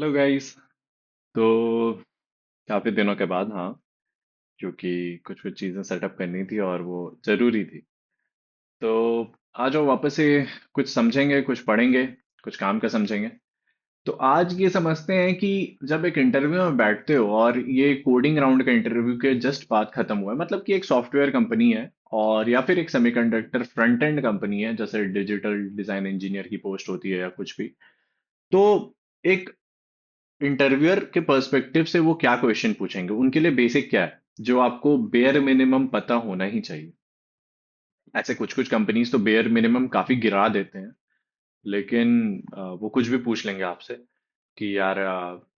Hello guys. तो काफी दिनों के बाद, हाँ, क्योंकि कुछ कुछ चीजें सेटअप करनी थी और वो जरूरी थी। तो आ जाओ वापस से। कुछ समझेंगे, कुछ पढ़ेंगे, कुछ काम का समझेंगे। तो आज ये समझते हैं कि जब एक इंटरव्यू में बैठते हो और ये कोडिंग राउंड का इंटरव्यू के जस्ट बाद खत्म हुआ है, मतलब कि एक सॉफ्टवेयर कंपनी है और या फिर एक सेमीकंडक्टर फ्रंट एंड कंपनी है, जैसे डिजिटल डिजाइन इंजीनियर की पोस्ट होती है या कुछ भी। तो एक इंटरव्यूअर के पर्सपेक्टिव से वो क्या क्वेश्चन पूछेंगे, उनके लिए बेसिक क्या है जो आपको बेयर मिनिमम पता होना ही चाहिए। ऐसे कुछ कुछ कंपनीज तो बेयर मिनिमम काफी गिरा देते हैं, लेकिन वो कुछ भी पूछ लेंगे आपसे कि यार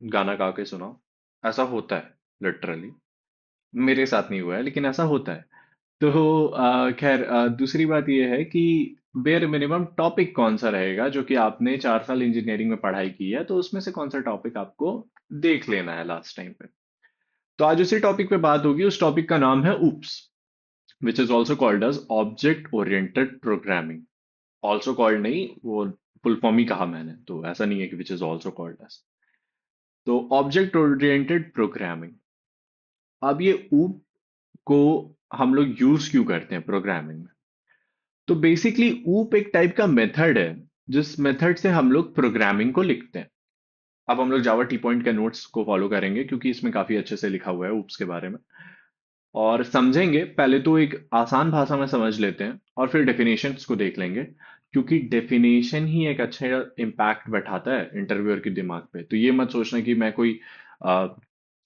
गाना गा के सुनाओ। ऐसा होता है लिटरली। मेरे साथ नहीं हुआ है, लेकिन ऐसा होता है। तो खैर, दूसरी बात यह है कि बेयर मिनिमम टॉपिक कौन सा रहेगा, जो कि आपने 4 साल इंजीनियरिंग में पढ़ाई की है, तो उसमें से कौन सा टॉपिक आपको देख लेना है लास्ट टाइम पे। तो आज उसी टॉपिक पे बात होगी। उस टॉपिक का नाम है OOPS, which is also called as object oriented programming. Also called नहीं, वो फुल फॉर्म ही कहा मैंने, तो ऐसा नहीं है कि which is also called as. तो ऑब्जेक्ट ओरिएंटेड प्रोग्रामिंग। अब ये ऊप को हम लोग यूज क्यों करते हैं प्रोग्रामिंग में? तो बेसिकली ऊप एक टाइप का मेथड है, जिस मेथड से हम लोग प्रोग्रामिंग को लिखते हैं। अब हम लोग जावा टी पॉइंट के नोट्स को फॉलो करेंगे, क्योंकि इसमें काफी अच्छे से लिखा हुआ है ऊप्स के बारे में। और समझेंगे, पहले तो एक आसान भाषा में समझ लेते हैं और फिर डेफिनेशंस को देख लेंगे, क्योंकि डेफिनेशन ही एक अच्छा इम्पैक्ट बैठाता है इंटरव्यूअर के दिमाग पे। तो ये मत सोचना कि मैं कोई आ,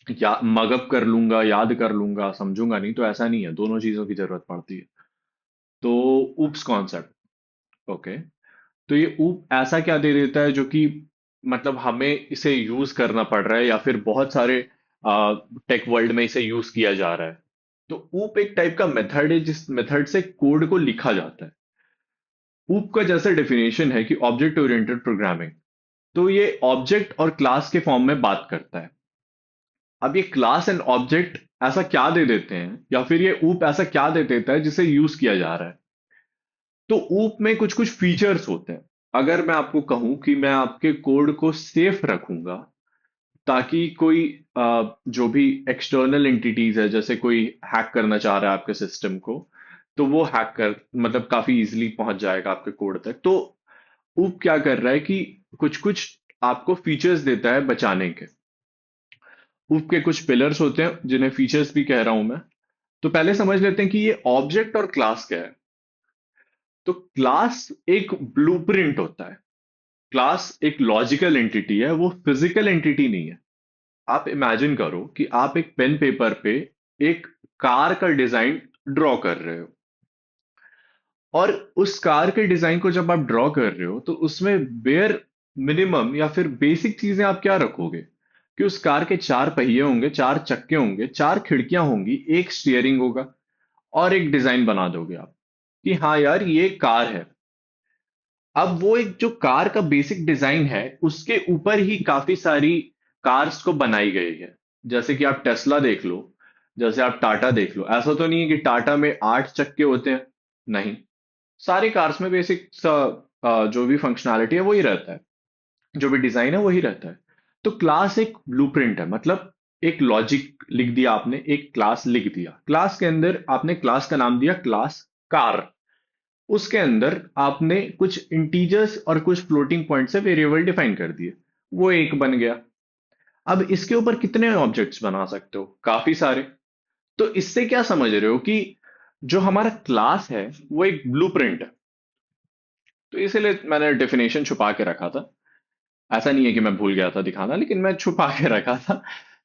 या मगअप कर लूंगा, याद कर लूंगा, समझूंगा नहीं। तो ऐसा नहीं है, दोनों चीजों की जरूरत पड़ती है। तो ऊप्स कॉन्सेप्ट, ओके। तो ये ऊप ऐसा क्या दे देता है जो कि मतलब हमें इसे यूज करना पड़ रहा है, या फिर बहुत सारे टेक वर्ल्ड में इसे यूज किया जा रहा है। तो ऊप एक टाइप का मेथड है जिस मेथड से कोड को लिखा जाता है। ऊप का जैसा डेफिनेशन है कि ऑब्जेक्ट ओरिएंटेड प्रोग्रामिंग, तो ये ऑब्जेक्ट और क्लास के फॉर्म में बात करता है। अब ये क्लास एंड ऑब्जेक्ट ऐसा क्या दे देते हैं, या फिर ये ऊप ऐसा क्या दे देता है जिसे यूज किया जा रहा है। तो ऊप में कुछ कुछ फीचर्स होते हैं। अगर मैं आपको कहूं कि मैं आपके कोड को सेफ रखूंगा, ताकि कोई जो भी एक्सटर्नल एंटिटीज है, जैसे कोई हैक करना चाह रहा है आपके सिस्टम को, तो वो हैक कर मतलब काफी इजीली पहुंच जाएगा आपके कोड तक। तो ऊप क्या कर रहा है कि कुछ कुछ आपको फीचर्स देता है बचाने के। ऊप के कुछ पिलर्स होते हैं जिन्हें फीचर्स भी कह रहा हूं मैं। तो पहले समझ लेते हैं कि ये ऑब्जेक्ट और क्लास क्या है। तो क्लास एक ब्लूप्रिंट होता है। क्लास एक लॉजिकल एंटिटी है, वो फिजिकल एंटिटी नहीं है। आप इमेजिन करो कि आप एक पेन पेपर पे एक कार का डिजाइन ड्रॉ कर रहे हो, और उस कार के डिजाइन को जब आप ड्रॉ कर रहे हो, तो उसमें बेयर मिनिमम या फिर बेसिक चीजें आप क्या रखोगे? कि उस कार के 4 पहिए होंगे, 4 चक्के होंगे, 4 खिड़कियां होंगी, एक स्टीयरिंग होगा, और एक डिजाइन बना दोगे आप कि हाँ यार ये कार है। अब वो एक जो कार का बेसिक डिजाइन है, उसके ऊपर ही काफी सारी कार्स को बनाई गई है। जैसे कि आप टेस्ला देख लो, जैसे आप टाटा देख लो। ऐसा तो नहीं है कि टाटा में 8 चक्के होते हैं, नहीं। सारी कार्स में बेसिक जो भी फंक्शनैलिटी है वही रहता है, जो भी डिजाइन है वही रहता है। तो क्लास एक ब्लूप्रिंट है, मतलब एक लॉजिक लिख दिया आपने, एक क्लास लिख दिया, क्लास के अंदर आपने क्लास का नाम दिया क्लास कार। उसके अंदर आपने कुछ इंटीजर्स और कुछ फ्लोटिंग पॉइंट से वेरिएबल डिफाइन कर दिए, वो एक बन गया। अब इसके ऊपर कितने ऑब्जेक्ट्स बना सकते हो? काफी सारे। तो इससे क्या समझ रहे हो कि जो हमारा क्लास है वो एक ब्लूप्रिंट है। तो इसीलिए मैंने डेफिनेशन छुपा के रखा था। ऐसा नहीं है कि मैं भूल गया था दिखाना, लेकिन मैं छुपा के रखा था।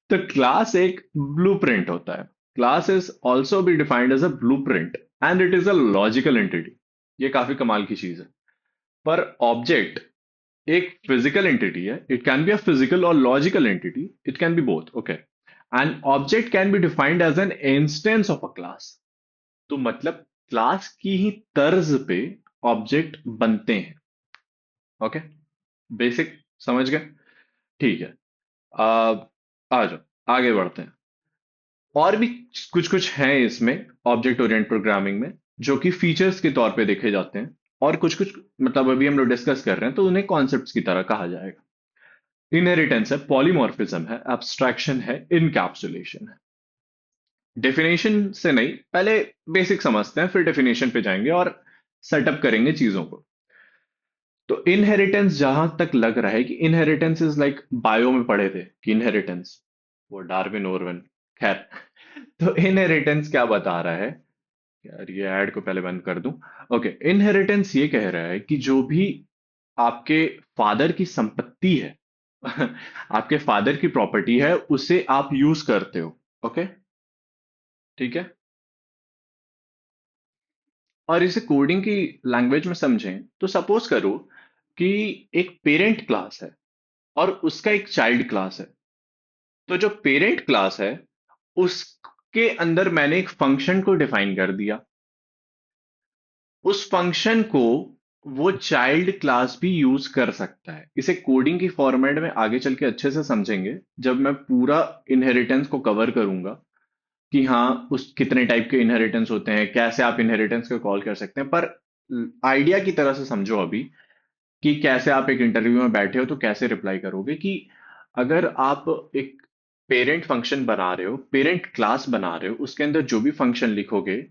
तो क्लास एक ब्लूप्रिंट होता है। Class is also be defined as a blueprint, and it is a logical entity. ये काफी कमाल की चीज है। पर ऑब्जेक्ट एक फिजिकल एंटिटी है। It can be a physical और logical entity, it can be both, okay. And object can be defined as an instance of a class. तो मतलब क्लास की ही तर्ज पे ऑब्जेक्ट बनते हैं, ओके। बेसिक समझ गए? ठीक है। आ, आ जाओ, आगे बढ़ते हैं। और भी कुछ कुछ हैं इसमें ऑब्जेक्ट ओरिएंट प्रोग्रामिंग में, जो कि फीचर्स के तौर पे देखे जाते हैं। और कुछ कुछ मतलब अभी हम लोग डिस्कस कर रहे हैं, तो उन्हें कॉन्सेप्ट्स की तरह कहा जाएगा। इनहेरिटेंस है, पॉलीमॉर्फिज्म है, एब्स्ट्रैक्शन है, इनकैप्सुलेशन है। डेफिनेशन से नहीं, पहले बेसिक समझते हैं, फिर डेफिनेशन पे जाएंगे और सेटअप करेंगे चीजों को। तो इनहेरिटेंस जहां तक लग रहा है कि इनहेरिटेंस इज लाइक, बायो में पढ़े थे कि इनहेरिटेंस, वो डार्विन ओरवन, खैर। तो इनहेरिटेंस क्या बता रहा है, यार ये ऐड को पहले बंद कर दूं। ओके, इनहेरिटेंस ये कह रहा है कि जो भी आपके फादर की संपत्ति है, आपके फादर की प्रॉपर्टी है, उसे आप यूज करते हो। ओके, ठीक है। और इसे कोडिंग की लैंग्वेज में समझें तो सपोज करो कि एक पेरेंट क्लास है और उसका एक चाइल्ड क्लास है। तो जो पेरेंट क्लास है उसके अंदर मैंने एक फंक्शन को डिफाइन कर दिया। उस फंक्शन को वो चाइल्ड क्लास भी यूज कर सकता है। इसे कोडिंग की फॉर्मेट में आगे चल के अच्छे से समझेंगे जब मैं पूरा इनहेरिटेंस को कवर करूंगा, कि हाँ उस कितने टाइप के इनहेरिटेंस होते हैं, कैसे आप इनहेरिटेंस को कॉल कर सकते हैं। पर आइडिया की तरह से समझो अभी, कि कैसे आप एक इंटरव्यू में बैठे हो तो कैसे रिप्लाई करोगे। कि अगर आप एक पेरेंट फंक्शन बना रहे हो, पेरेंट क्लास बना रहे हो, उसके अंदर जो भी फंक्शन लिखोगे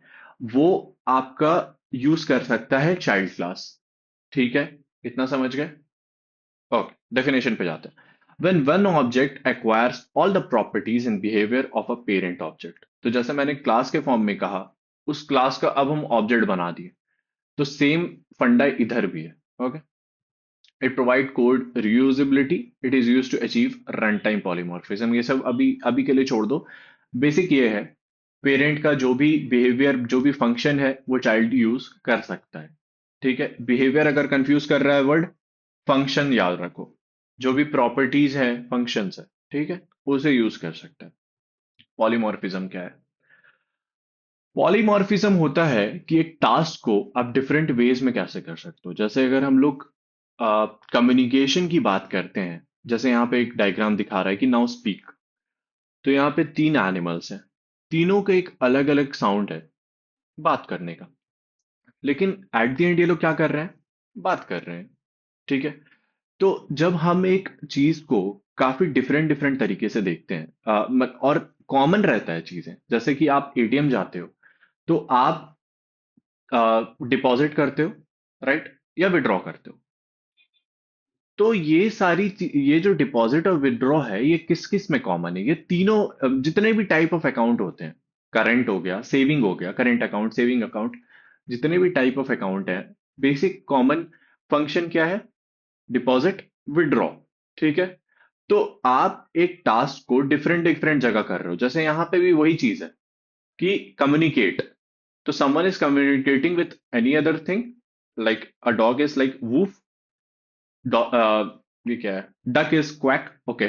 वो आपका यूज कर सकता है चाइल्ड क्लास। ठीक है, इतना समझ गए। ओके, डेफिनेशन पे जाते हैं। When one object acquires all the properties and behavior of a parent object, तो जैसे मैंने क्लास के फॉर्म में कहा, उस क्लास का अब हम ऑब्जेक्ट बना दिए, तो सेम फंडा इधर भी है। Okay, it provide code reusability, it is use to achieve run time polymorphism. ये सब अभी अभी के लिए छोड़ दो। बेसिक ये है, पेरेंट का जो भी बिहेवियर, जो भी फंक्शन है, वो चाइल्ड यूज कर सकता है। ठीक है, बिहेवियर अगर कंफ्यूज कर रहा है वर्ड, फंक्शन याद रखो। जो भी प्रॉपर्टीज है, फंक्शंस है, ठीक है, उसे यूज कर सकता है। पॉलीमॉर्फिज्म क्या है? पॉलीमॉर्फिज्म होता है कि एक टास्क को आप डिफरेंट वेज में कैसे कर सकते हो। जैसे अगर हम लोग कम्युनिकेशन की बात करते हैं, जैसे यहाँ पे एक डायग्राम दिखा रहा है कि नाउ स्पीक। तो यहाँ पे तीन एनिमल्स हैं, तीनों का एक अलग अलग साउंड है बात करने का, लेकिन एट द एंड ये लोग क्या कर रहे हैं, बात कर रहे हैं। ठीक है। तो जब हम एक चीज को काफी डिफरेंट डिफरेंट तरीके से देखते हैं, और कॉमन रहता है चीजें, जैसे कि आप एटीएम जाते हो तो आप डिपॉजिट करते हो, राइट, या विड्रॉ करते हो। तो ये ये जो डिपॉजिट और विड्रॉ है, ये किस किस में कॉमन है? ये तीनों जितने भी टाइप ऑफ अकाउंट होते हैं, करंट हो गया, सेविंग हो गया, करंट अकाउंट, सेविंग अकाउंट, जितने भी टाइप ऑफ अकाउंट है, बेसिक कॉमन फंक्शन क्या है? Deposit, withdraw. ठीक है। तो आप एक टास्क को डिफरेंट डिफरेंट जगह कर रहे हो, जैसे यहां पे भी वही चीज है कि कम्युनिकेट। तो someone is communicating with any other thing, like a dog is like woof, ये क्या है, डक इज क्वैक। ओके।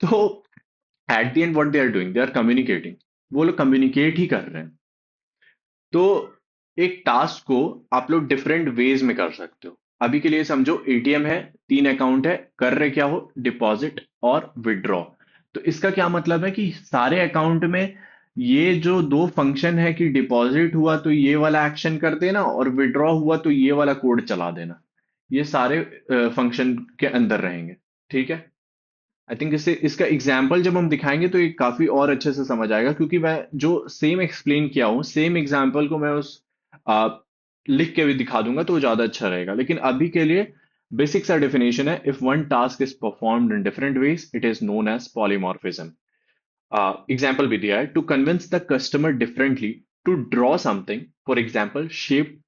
तो at the end what they are doing, they are communicating. वो लोग कम्युनिकेट ही कर रहे हैं। तो एक टास्क को आप लोग डिफरेंट वेज में कर सकते हो। अभी के लिए समझो एटीएम है, तीन अकाउंट है, कर रहे क्या हो, डिपॉजिट और विड्रॉ। तो इसका क्या मतलब है कि सारे अकाउंट में ये जो दो फंक्शन है, कि डिपॉजिट हुआ तो ये वाला एक्शन कर देना और विड्रॉ हुआ तो ये वाला कोड चला देना, ये सारे फंक्शन के अंदर रहेंगे। ठीक है। आई थिंक इससे इसका एग्जाम्पल जब हम दिखाएंगे तो ये काफी और अच्छे से समझ आएगा, क्योंकि मैं जो सेम एक्सप्लेन किया हूँ, सेम एग्जाम्पल को मैं उस आ, लिख के भी दिखा दूंगा तो वो ज्यादा अच्छा रहेगा। लेकिन अभी के लिए बेसिक सा डेफिनेशन है, if one task is performed in different ways it is known as polymorphism. Example भी दिया है, to convince the customer differently to draw something, for example shape,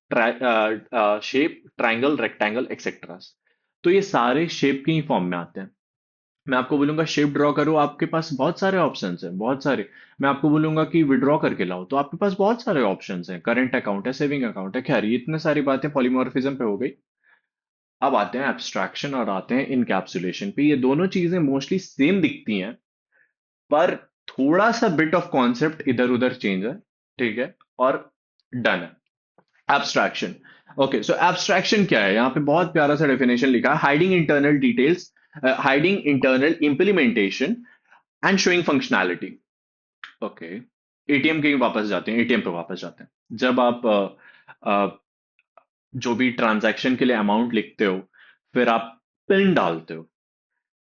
shape, triangle, rectangle, etcetera. तो ये सारे shape के ही form में आते हैं। मैं आपको बोलूंगा शेप ड्रॉ करो, आपके पास बहुत सारे ऑप्शंस हैं, बहुत सारे। मैं आपको बोलूंगा कि विड्रॉ करके लाओ, तो आपके पास बहुत सारे ऑप्शंस हैं, करंट अकाउंट है, सेविंग अकाउंट है। खैर, ये इतने सारी बातें पॉलीमॉर्फिज्म पे हो गई। अब आते हैं एब्स्ट्रैक्शन और आते हैं इनकैप्सुलेशन पे। ये दोनों चीजें मोस्टली सेम दिखती हैं, पर थोड़ा सा बिट ऑफ कॉन्सेप्ट इधर उधर चेंज है। ठीक है, और डन है। एब्स्ट्रैक्शन। ओके, सो एब्स्ट्रैक्शन क्या है? यहाँ पे बहुत प्यारा सा डेफिनेशन लिखा है, hiding internal details, hiding internal implementation and showing functionality. Okay, ATM के ही वापस जाते हैं, एटीएम पे वापस जाते हैं। जब आप जो भी ट्रांजैक्शन के लिए अमाउंट लिखते हो, फिर आप पिन डालते हो।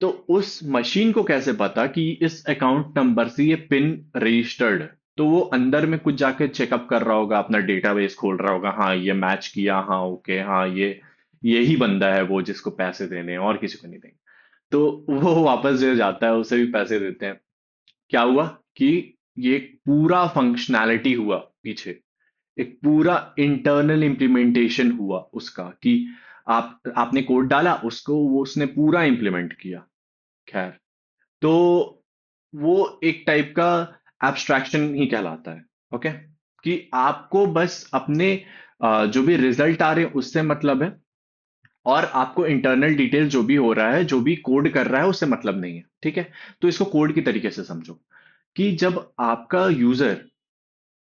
तो उस मशीन को कैसे पता कि इस अकाउंट नंबर से ये पिन रजिस्टर्ड है? तो वो अंदर में कुछ जाके चेकअप कर रहा होगा, अपना डेटाबेस खोल रहा होगा, हाँ ये मैच किया, हाँ ओके, हाँ ये ही बंदा है वो जिसको पैसे देने हैं, और किसी को नहीं देंगे। तो वो वापस जो जाता है उसे भी पैसे देते हैं। क्या हुआ कि ये एक पूरा फंक्शनैलिटी हुआ पीछे, एक पूरा इंटरनल इम्प्लीमेंटेशन हुआ उसका, कि आपने कोड डाला उसको, वो उसने पूरा इंप्लीमेंट किया। खैर, तो वो एक टाइप का एब्स्ट्रैक्शन ही कहलाता है। ओके, कि आपको बस अपने जो भी रिजल्ट आ रहे हैं उससे मतलब है, और आपको इंटरनल डिटेल जो भी हो रहा है, जो भी कोड कर रहा है, उससे मतलब नहीं है। ठीक है, तो इसको कोड की तरीके से समझो, कि जब आपका यूजर,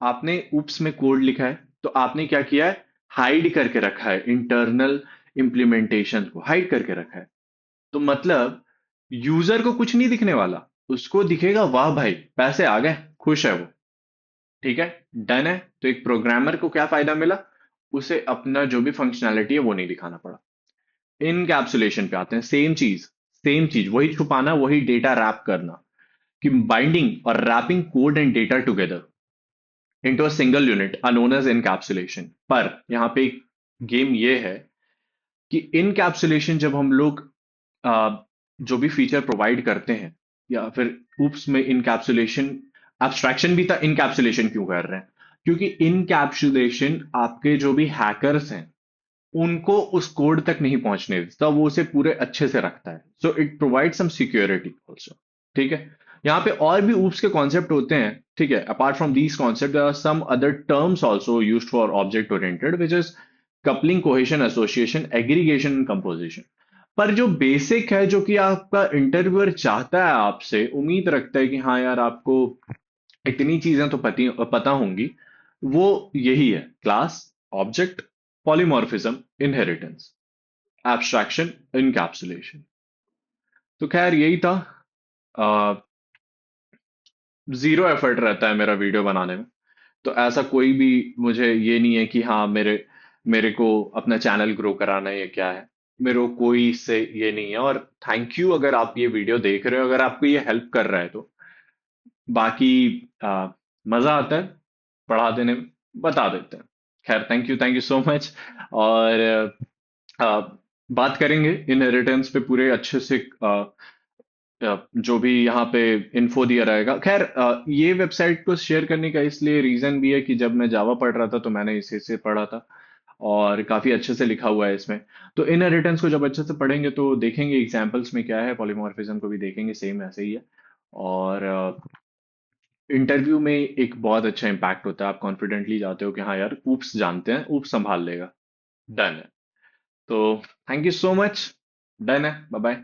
आपने उप्स में कोड लिखा है, तो आपने क्या किया है, हाइड करके रखा है, इंटरनल इम्प्लीमेंटेशन को हाइड करके रखा है। तो मतलब यूजर को कुछ नहीं दिखने वाला, उसको दिखेगा वाह भाई पैसे आ गए, खुश है वो। ठीक है, डन है। तो एक प्रोग्रामर को क्या फायदा मिला, उसे अपना जो भी फंक्शनैलिटी है वो नहीं दिखाना पड़ा। इनकैप्सुलेशन पे आते हैं, सेम चीज वही छुपाना, वही डेटा रैप करना, कि बाइंडिंग और wrapping code and data together into a single unit are known as encapsulation. पर यहाँ पे एक गेम ये है कि इनकैप्सुलेशन जब हम लोग आ, जो भी फीचर प्रोवाइड करते हैं, या फिर ऊप्स में इनकैप्सुलेशन, एब्स्ट्रैक्शन भी था, इनकैप्सुलेशन क्यों कर रहे हैं? क्योंकि इनकैप्सुलेशन आपके जो भी हैकर्स हैं उनको उस कोड तक नहीं पहुंचने देता, वो उसे पूरे अच्छे से रखता है। So it provide some security also. ठीक है, यहाँ पे और भी ऊप्स के कॉन्सेप्ट होते हैं। ठीक है, apart from these concept there are some other terms also used for object oriented, which is coupling, cohesion, association, aggregation, composition. पर जो बेसिक है, जो कि आपका इंटरव्यूअर चाहता है आपसे, उम्मीद रखता है कि हाँ यार आपको इतनी चीजें तो पता होंगी, वो यही है: class, object, polymorphism, inheritance, abstraction, encapsulation. तो खैर यही था। जीरो एफर्ट रहता है मेरा वीडियो बनाने में। तो ऐसा कोई भी, मुझे ये नहीं है कि हाँ मेरे मेरे को अपना चैनल ग्रो कराना है या क्या है। मेरे को कोई इससे ये नहीं है, और थैंक यू अगर आप ये वीडियो देख रहे हो, अगर आपको ये हेल्प कर रहा है तो। बाकी मजा आता है पढ़ा देने में, बता देते हैं। खैर, थैंक यू सो मच। और बात करेंगे इनहेरिटेंस पे पूरे अच्छे से। जो भी यहाँ पे इन्फो दिया रहेगा। खैर, ये वेबसाइट को शेयर करने का इसलिए रीजन भी है कि जब मैं जावा पढ़ रहा था तो मैंने इसी से पढ़ा था, और काफी अच्छे से लिखा हुआ है इसमें। तो इनहेरिटेंस को जब अच्छे से पढ़ेंगे तो देखेंगे एग्जाम्पल्स में क्या है, पॉलीमॉर्फिज्म को भी देखेंगे, सेम ऐसे ही है। और इंटरव्यू में एक बहुत अच्छा इम्पैक्ट होता है, आप कॉन्फिडेंटली जाते हो कि हाँ यार ऊप्स जानते हैं, ऊप्स संभाल लेगा। डन है। तो thank you so much. Done है, बाय बाय।